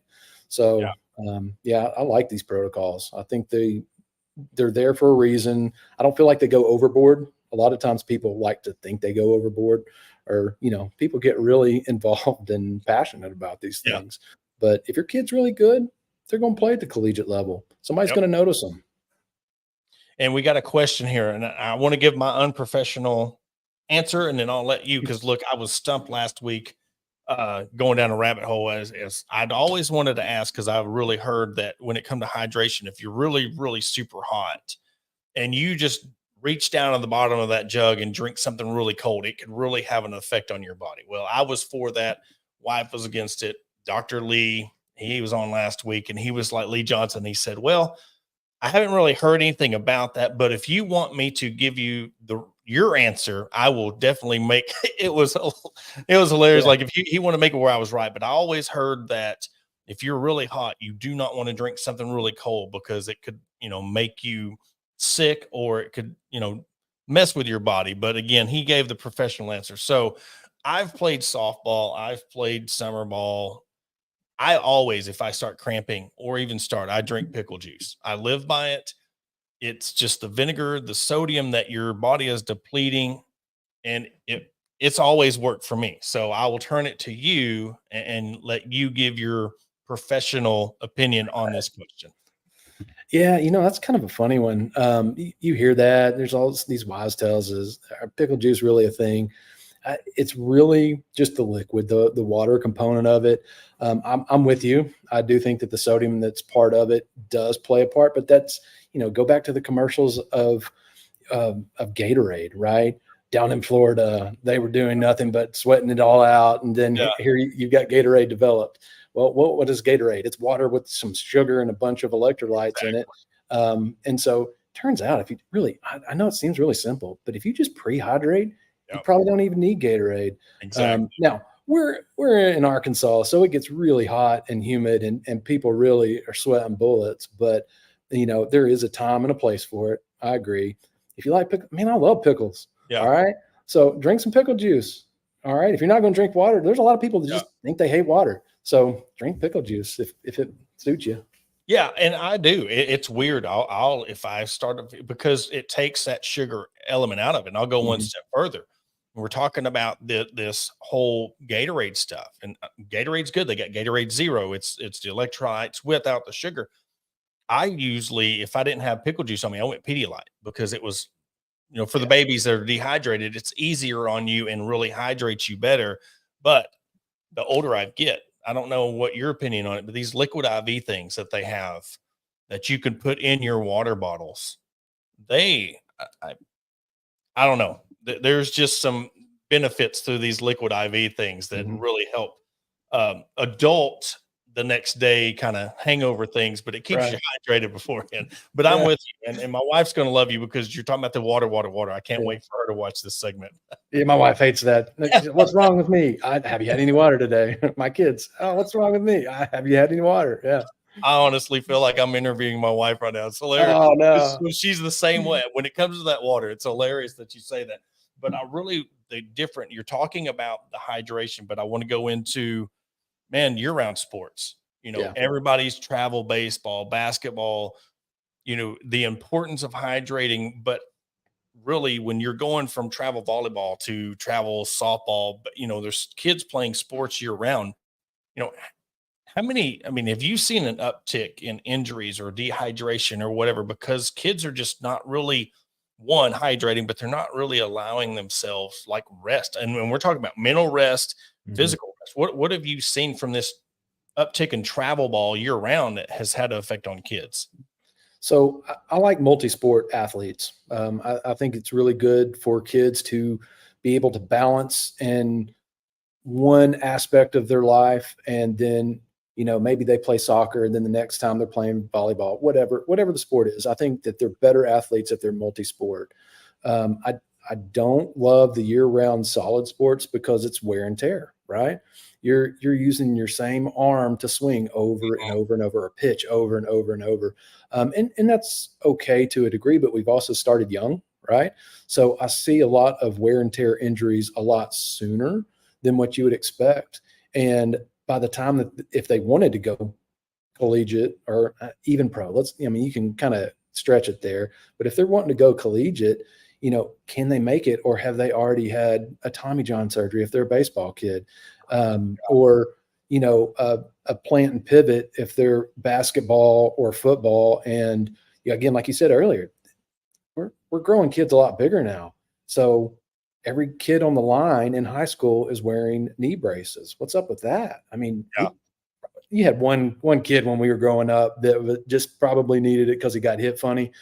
So, I like these protocols. I think they're there for a reason. I don't feel like they go overboard. A lot of times people like to think they go overboard, or, people get really involved and passionate about these things. But if your kid's really good, they're going to play at the collegiate level. Somebody's going to notice them. And we got a question here, and I want to give my unprofessional answer, and then I'll let you, because look, I was stumped last week going down a rabbit hole as I'd always wanted to ask, because I've really heard that when it comes to hydration, if you're really, really super hot and you just reach down to the bottom of that jug and drink something really cold, it could really have an effect on your body. Well, I was for that. Wife was against it. Dr. Lee, he was on last week, and he was like Lee Johnson. He said, well, I haven't really heard anything about that, but if you want me to give you your answer, I will definitely make it was hilarious. Yeah. Like, if he want to make it where I was right, but I always heard that if you're really hot, you do not want to drink something really cold, because it could, make you sick, or it could, mess with your body. But again, he gave the professional answer. So I've played softball, I've played summer ball. I always, if I start cramping or even I drink pickle juice. I live by it. It's just the vinegar, the sodium that your body is depleting, and it's always worked for me. So I will turn it to you and let you give your professional opinion on this question. Yeah, that's kind of a funny one. You hear that there's all these wise tales. Is pickle juice really a thing? It's really just the liquid, the water component of it. I'm with you. I do think that the sodium that's part of it does play a part, but that's, go back to the commercials of Gatorade, right? Down in Florida, they were doing nothing but sweating it all out. And then here you've got Gatorade developed. Well, what is Gatorade? It's water with some sugar and a bunch of electrolytes in it. And so turns out, if you really, I know it seems really simple, but if you just pre-hydrate, you probably don't even need Gatorade. Exactly. Now we're in Arkansas, so it gets really hot and humid, and people really are sweating bullets. But there is a time and a place for it. I agree. If you like pickles, I love pickles. Yeah. All right. So drink some pickle juice. All right. If you're not going to drink water, there's a lot of people that just think they hate water. So drink pickle juice if it suits you. Yeah, and I do. It's weird. I'll if I start because it takes that sugar element out of it. And I'll go one step further. We're talking about this whole Gatorade stuff, and Gatorade's good. They got Gatorade Zero. It's the electrolytes without the sugar. I usually, if I didn't have pickle juice on me, I went Pedialyte, because it was, for the babies that are dehydrated, it's easier on you and really hydrates you better. But the older I get, I don't know what your opinion on it, but these liquid IV things that they have that you can put in your water bottles, I don't know. There's just some benefits through these liquid IV things that Mhm. really help adult the next day kind of hangover things, but it keeps you Right. hydrated beforehand. But I'm Yeah. with you, and my wife's going to love you because you're talking about the water, water, water. I can't Yeah. wait for her to watch this segment. Yeah, my wife hates that. She said, "What's wrong with me? Have you had any water today?" My kids, "Oh, what's wrong with me? Have you had any water?" Yeah. I honestly feel like I'm interviewing my wife right now. It's hilarious. Oh no. She's the same way. When it comes to that water, it's hilarious that you say that. But the different, you're talking about the hydration, but I want to go into, man, year-round sports. Yeah. Everybody's travel, baseball, basketball, the importance of hydrating. But really, when you're going from travel volleyball to travel softball, but there's kids playing sports year round. You know, how many, I mean, have you seen an uptick in injuries or dehydration or whatever? Because kids are just not really hydrating, but they're not really allowing themselves like rest. And when we're talking about mental rest, Mhm. physical rest, what have you seen from this uptick in travel ball year round that has had an effect on kids? So I like multi-sport athletes. I think it's really good for kids to be able to balance in one aspect of their life, and then maybe they play soccer, and then the next time they're playing volleyball, whatever the sport is. I think that they're better athletes if they're multi-sport. I don't love the year-round solid sports because it's wear and tear, right? You're using your same arm to swing over and over and over, or pitch over and over and over, and that's okay to a degree. But we've also started young, right? So I see a lot of wear and tear injuries a lot sooner than what you would expect. And by the time that, if they wanted to go collegiate or even pro, you can kind of stretch it there. But if they're wanting to go collegiate, can they make it, or have they already had a Tommy John surgery if they're a baseball kid, or a plant and pivot if they're basketball or football? And again, like you said earlier, we're growing kids a lot bigger now. So every kid on the line in high school is wearing knee braces. What's up with that? I mean, Yeah. you had one kid when we were growing up that just probably needed it because he got hit funny.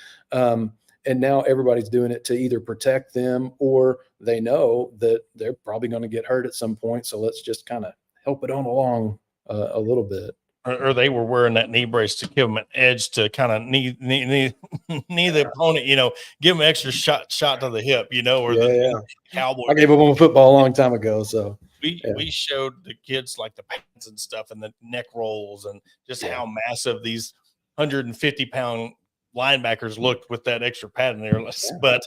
And now everybody's doing it to either protect them, or they know that they're probably going to get hurt at some point. So let's just kind of help it on along a little bit. Or they were wearing that knee brace to give them an edge to kind of knee the opponent, give them extra shot to the hip, or Yeah. the cowboy. I gave up on football a long time ago. So We showed the kids like the pads and stuff and the neck rolls and just how massive these 150-pound linebackers looked with that extra pad in there. But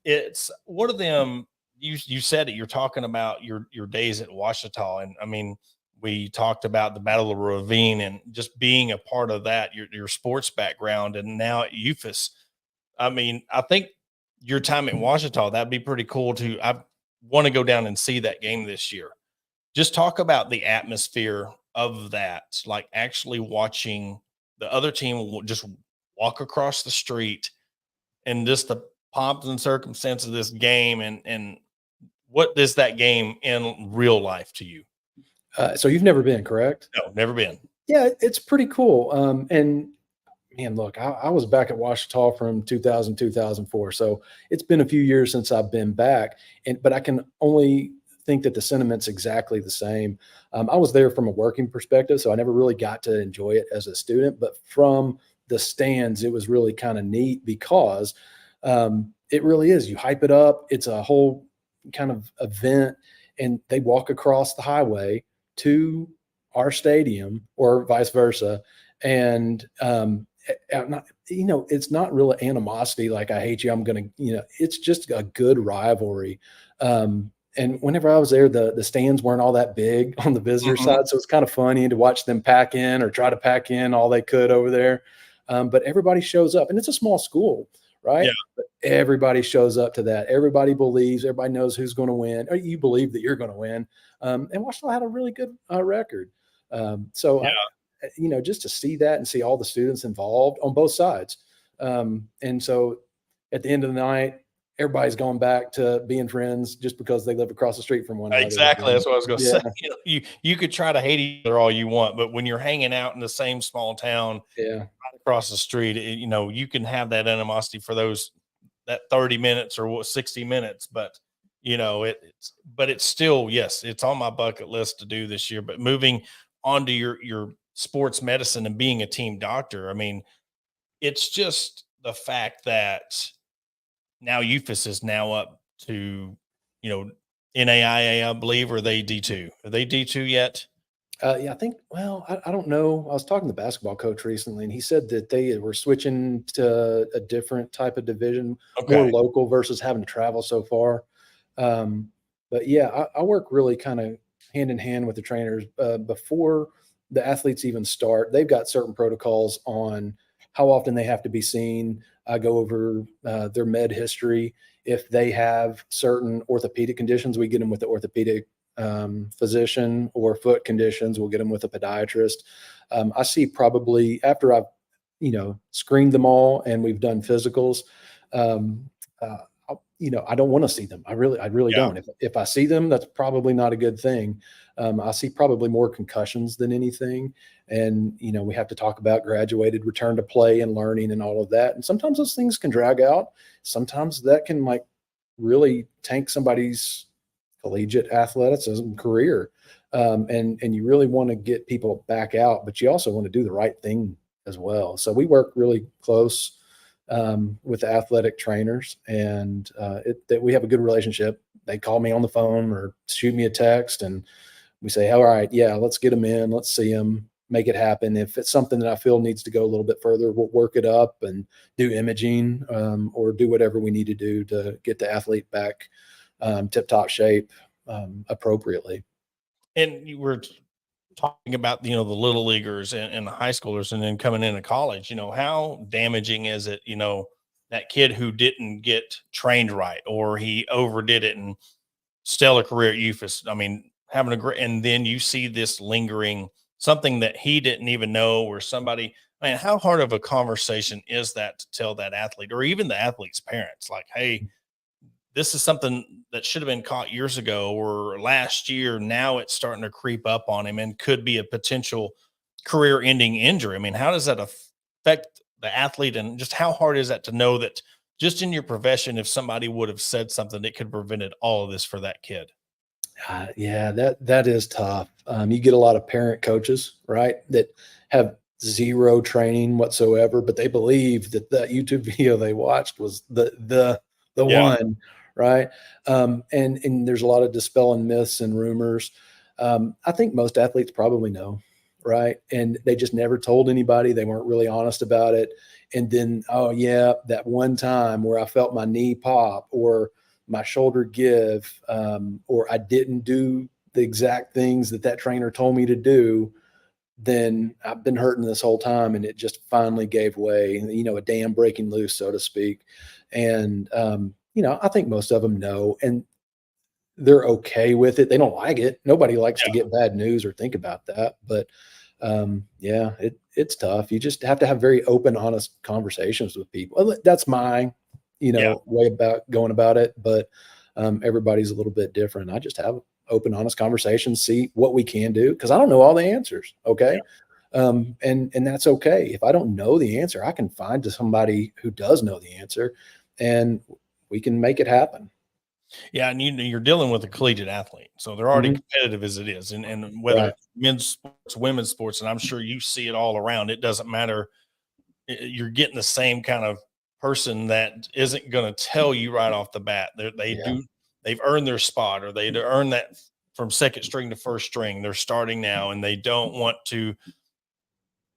it's one of them. You said it. You're talking about your days at Washita, and I mean, we talked about the Battle of the Ravine and just being a part of that. Your sports background, and now at UFAS. I mean, I think your time at Washita, that'd be pretty cool too. I want to go down and see that game this year. Just talk about the atmosphere of that, like actually watching the other team just walk across the street and just the pomps and circumstances of this game, and what is that game in real life to you? So you've never been, correct? No, never been. Yeah, it's pretty cool. And man, look, I was back at Washita from 2000, 2004. So it's been a few years since I've been back, but I can only think that the sentiment's exactly the same. I was there from a working perspective, so I never really got to enjoy it as a student. But from the stands, it was really kind of neat because it really is. You hype it up. It's a whole kind of event, and they walk across the highway to our stadium or vice versa. And it's not really animosity like I hate you, I'm gonna, it's just a good rivalry. And whenever I was there, the stands weren't all that big on the visitor Mhm. side, so it's kind of funny to watch them pack in or try to pack in all they could over there. But everybody shows up, and it's a small school, right? Yeah. But everybody shows up to that. Everybody believes, everybody knows who's going to win, or you believe that you're going to win. And Washington had a really good record. So Yeah. just to see that and see all the students involved on both sides. And so at the end of the night, everybody's going back to being friends just because they live across the street from one another. Exactly. That's what I was going to Yeah. say. You could try to hate each other all you want, but when you're hanging out in the same small town Yeah. across the street, you can have that animosity for that 30 minutes or 60 minutes, but it's still, yes, it's on my bucket list to do this year. But moving on to your sports medicine and being a team doctor, I mean, it's just the fact that now UFAS is now up to, NAIA, I believe, or are they D2? Are they D2 yet? Yeah, I think, well, I don't know. I was talking to the basketball coach recently, and he said that they were switching to a different type of division, more Okay. local versus having to travel so far. But yeah, I work really kind of hand in hand with the trainers before the athletes even start. They've got certain protocols on how often they have to be seen. I go over their med history. If they have certain orthopedic conditions, we get them with the orthopedic physician, or foot conditions, we'll get them with a podiatrist. I see probably after I've, screened them all and we've done physicals, I don't want to see them. I really Yeah. don't. If I see them, that's probably not a good thing. I see probably more concussions than anything. And, we have to talk about graduated return to play and learning and all of that. And sometimes those things can drag out. Sometimes that can really tank somebody's collegiate athleticism career. And you really want to get people back out, but you also want to do the right thing as well. So we work really close with the athletic trainers, and that we have a good relationship. They call me on the phone or shoot me a text, and we say, all right, yeah, let's get them in. Let's see them, make it happen. If it's something that I feel needs to go a little bit further, we'll work it up and do imaging or do whatever we need to do to get the athlete back tip-top shape appropriately. And you were talking about, the little leaguers and the high schoolers, and then coming into college, how damaging is it, that kid who didn't get trained right, or he overdid it and stellar career at UFAS. I mean, having a great, and then you see this lingering something that he didn't even know, or somebody, man, how hard of a conversation is that to tell that athlete, or even the athlete's parents, like, hey, this is something that should have been caught years ago or last year. Now it's starting to creep up on him and could be a potential career ending injury. I mean, how does that affect the athlete? And just how hard is that to know that just in your profession, if somebody would have said something, it could have prevented all of this for that kid? Yeah, that is tough. You get a lot of parent coaches, right, that have zero training whatsoever, but they believe that YouTube video they watched was the Yeah. one, right? And there's a lot of dispelling myths and rumors. I think most athletes probably know, right? And they just never told anybody. They weren't really honest about it. And then, oh yeah, that one time where I felt my knee pop or my shoulder give, or I didn't do the exact things that trainer told me to do, then I've been hurting this whole time, and it just finally gave way, a dam breaking loose, so to speak. And, I think most of them know, and they're okay with it. They don't like it. Nobody likes to get bad news or think about that. But yeah, it's tough. You just have to have very open, honest conversations with people. Well, that's my, Yeah. way about going about it. But everybody's a little bit different. I just have open, honest conversations, see what we can do, because I don't know all the answers. Okay. And that's okay. If I don't know the answer, I can find somebody who does know the answer, and we can make it happen. Yeah, and you're dealing with a collegiate athlete, so they're already Mhm. competitive as it is, and whether Right. it's men's sports, women's sports, and I'm sure you see it all around. It doesn't matter. You're getting the same kind of person that isn't going to tell you right off the bat. Yeah. They've earned their spot, or they earned that from second string to first string. They're starting now, and they don't want to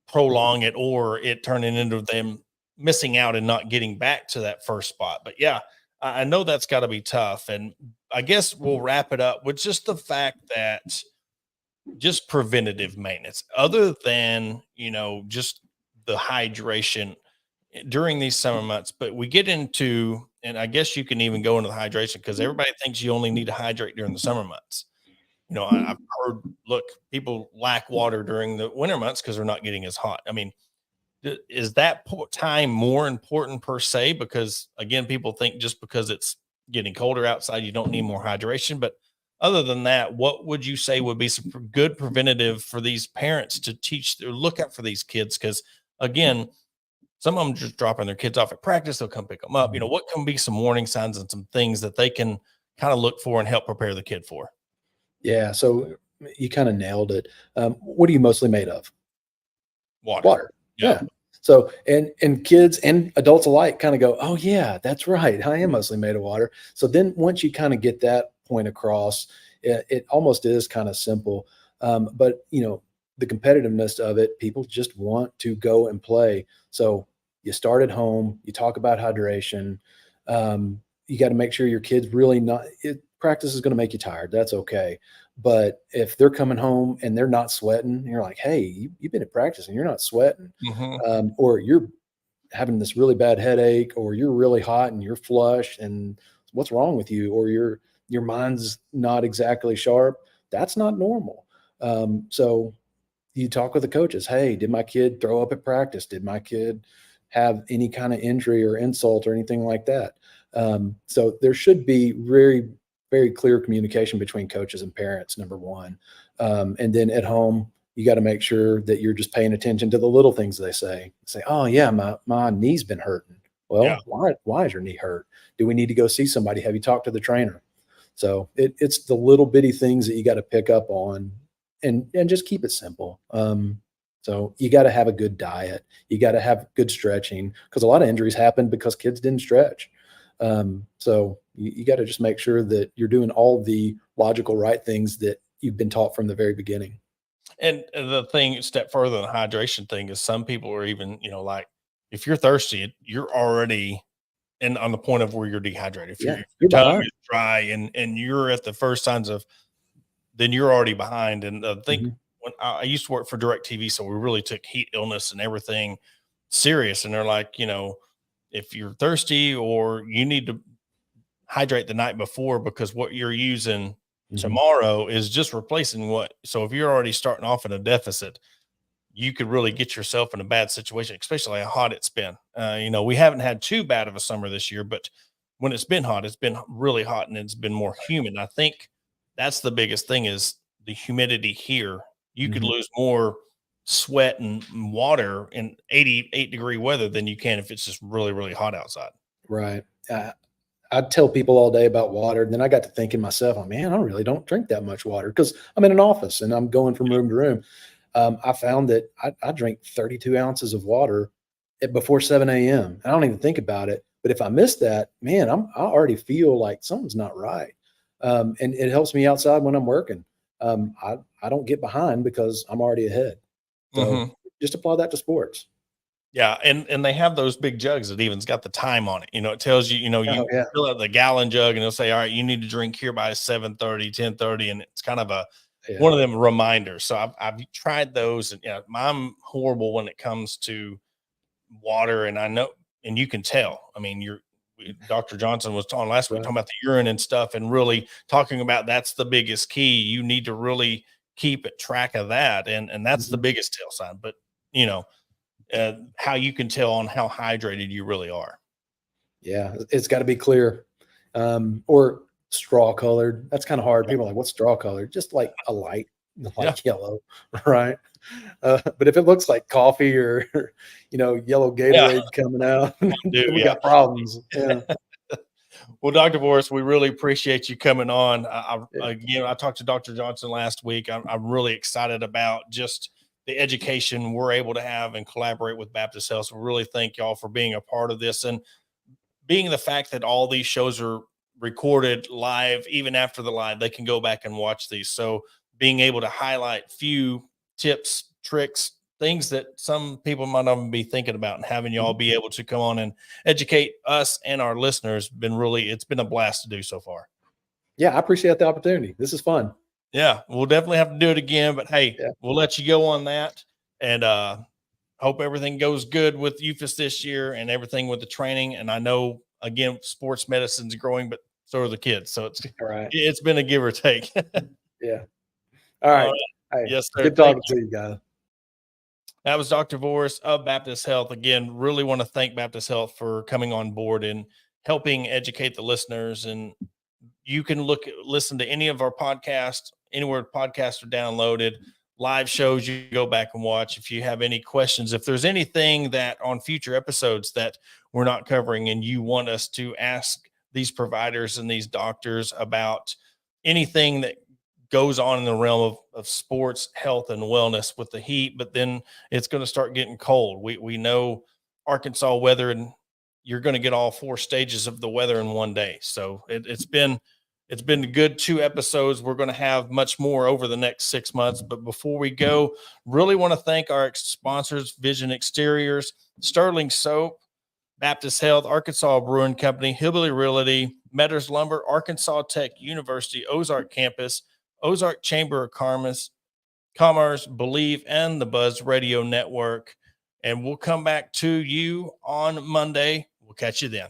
prolong it or it turning into them missing out and not getting back to that first spot. But yeah, I know that's got to be tough. And I guess we'll wrap it up with just the fact that just preventative maintenance, other than, just the hydration during these summer months. But we get into, and I guess you can even go into the hydration, because everybody thinks you only need to hydrate during the summer months. I've heard, look, people lack water during the winter months because they're not getting as hot. I mean, is that time more important per se? Because again, people think just because it's getting colder outside, you don't need more hydration. But other than that, what would you say would be some good preventative for these parents to teach or look out for these kids? Because again, some of them just dropping their kids off at practice. They'll come pick them up. What can be some warning signs and some things that they can kind of look for and help prepare the kid for? Yeah. So you kind of nailed it. What are you mostly made of? Water. Yeah. So, and kids and adults alike kind of go, oh yeah, that's right. I am mostly made of water. So then once you kind of get that point across, it almost is kind of simple. But the competitiveness of it, people just want to go and play. So you start at home, you talk about hydration. You got to make sure your kid's really practice is going to make you tired. That's okay. But if they're coming home and they're not sweating, you're like, hey, you've been at practice and you're not sweating, or you're having this really bad headache, or you're really hot and you're flushed, and what's wrong with you? Or your mind's not exactly sharp. That's not normal. So you talk with the coaches. Hey, did my kid throw up at practice? Did my kid have any kind of injury or insult or anything like that? So there should be very, very clear communication between coaches and parents, number one. And then at home, you got to make sure that you're just paying attention to the little things they say. Oh yeah, my knee's been hurting. Well, why is your knee hurt? Do we need to go see somebody? Have you talked to the trainer? So it's the little bitty things that you got to pick up on and just keep it simple. So you got to have a good diet. You got to have good stretching, because a lot of injuries happen because kids didn't stretch. So you got to just make sure that you're doing all the logical right things that you've been taught from the very beginning. And the thing, step further than the hydration thing, is some people are even, like if you're thirsty, you're already on the point of where you're dehydrated. If your tongue is dry and you're at the first signs of, then you're already behind. And I think when I used to work for DirecTV, so we really took heat illness and everything serious. And they're like, if you're thirsty, or you need to hydrate the night before, because what you're using tomorrow is just replacing what. So if you're already starting off in a deficit, you could really get yourself in a bad situation, especially how hot it's been. We haven't had too bad of a summer this year, but when it's been hot, it's been really hot, and it's been more humid. I think that's the biggest thing, is the humidity here. You could lose more sweat and water in 88-degree weather than you can if it's just really, really hot outside. Right. I tell people all day about water. And then I got to thinking myself, oh man, I really don't drink that much water, because I'm in an office and I'm going from room to room. I found that I drink 32 ounces of water before 7 a.m. I don't even think about it. But if I miss that, man, I already feel like something's not right. And it helps me outside when I'm working. I don't get behind because I'm already ahead. So just apply that to sports. Yeah. And they have those big jugs that even's got the time on it. It tells you, you fill out the gallon jug, and it'll say, all right, you need to drink here by 7:30, 10:30. And it's kind of one of them reminders. So I've tried those, and I'm horrible when it comes to water. And I know, and you can tell, I mean, Dr. Johnson was on last week talking about the urine and stuff, and really talking about that's the biggest key. You need to really keep track of that. And that's the biggest tell sign. But, how you can tell on how hydrated you really are. Yeah. It's got to be clear, or straw colored. That's kind of hard. People are like, what's straw colored? Just like a light yellow. Right. But if it looks like coffee or, yellow Gatorade coming out, we got problems. Yeah. Well, Dr. Voris, we really appreciate you coming on. I talked to Dr. Johnson last week. I'm really excited about just the education we're able to have and collaborate with Baptist Health. So we really thank y'all for being a part of this, and being the fact that all these shows are recorded live. Even after the live, they can go back and watch these. So being able to highlight few tips, tricks, things that some people might not even be thinking about, and having y'all be able to come on and educate us and our listeners, it's been a blast to do so far. Yeah, I appreciate the opportunity. This is fun. Yeah, we'll definitely have to do it again, but hey, we'll let you go on that. And hope everything goes good with UFAS this year and everything with the training. And I know, again, sports medicine's growing, but so are the kids. So it's been a give or take. Yeah. All right. Hey, yes, sir. Good talking to you guys. That was Dr. Voris of Baptist Health. Again, really want to thank Baptist Health for coming on board and helping educate the listeners. And you can listen to any of our podcasts, anywhere podcasts are downloaded. live shows you go back and watch. If you have any questions, if there's anything that on future episodes that we're not covering and you want us to ask these providers and these doctors about anything that goes on in the realm of sports, health, and wellness with the heat, but then it's going to start getting cold. We know Arkansas weather, and you're going to get all 4 stages of the weather in one day. So it's been a good 2 episodes. We're going to have much more over the next 6 months. But before we go, really want to thank our sponsors, Vision Exteriors, Sterling Soap, Baptist Health, Arkansas Brewing Company, Hillbilly Realty, Metters Lumber, Arkansas Tech University, Ozark Campus, Ozark Chamber of Commerce, Believe, and the Buzz Radio Network. And we'll come back to you on Monday. We'll catch you then.